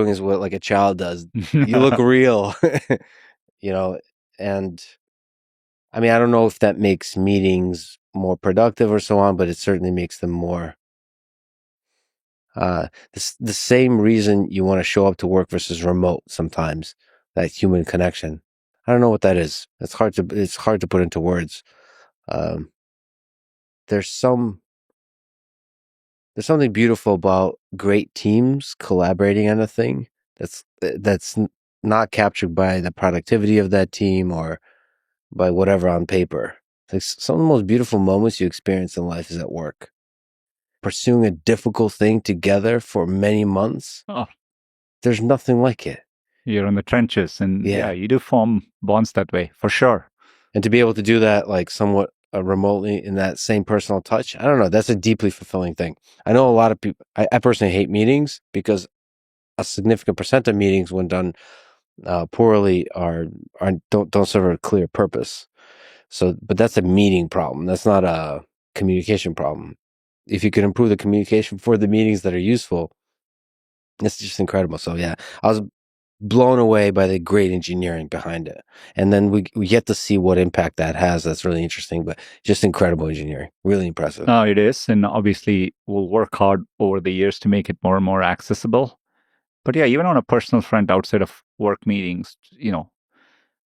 is what like a child does. You look real, you know, and I mean, I don't know if that makes meetings more productive or so on, but it certainly makes them more. The same reason you want to show up to work versus remote sometimes, that human connection. I don't know what that is. It's hard to put into words. Um, there's some there's something beautiful about great teams collaborating on a thing that's not captured by the productivity of that team or by whatever on paper. Like some of the most beautiful moments you experience in life is at work. Pursuing a difficult thing together for many months, Oh, there's nothing like it. you're in the trenches, and yeah, Yeah. you do form bonds that way for sure. And to be able to do that like somewhat remotely in that same personal touch, I don't know, that's a deeply fulfilling thing. I know a lot of people, I personally hate meetings because a significant percent of meetings when done poorly are don't serve a clear purpose. So, but that's a meeting problem. That's not a communication problem. If you can improve the communication for the meetings that are useful, it's just incredible. So yeah, I was blown away by the great engineering behind it. And then we get to see what impact that has. That's really interesting, but just incredible engineering. Really impressive. No, it is, and obviously we'll work hard over the years to make it more and more accessible. But yeah, even on a personal front outside of work meetings,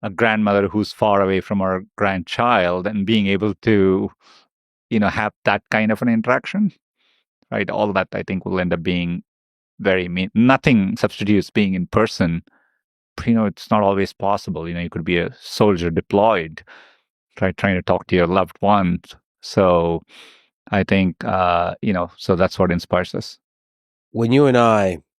a grandmother who's far away from her grandchild and being able to, have that kind of an interaction, right? All that I think will end up being very nothing substitutes being in person. It's not always possible. You could be a soldier deployed, trying to talk to your loved ones. So I think, so that's what inspires us. When you and I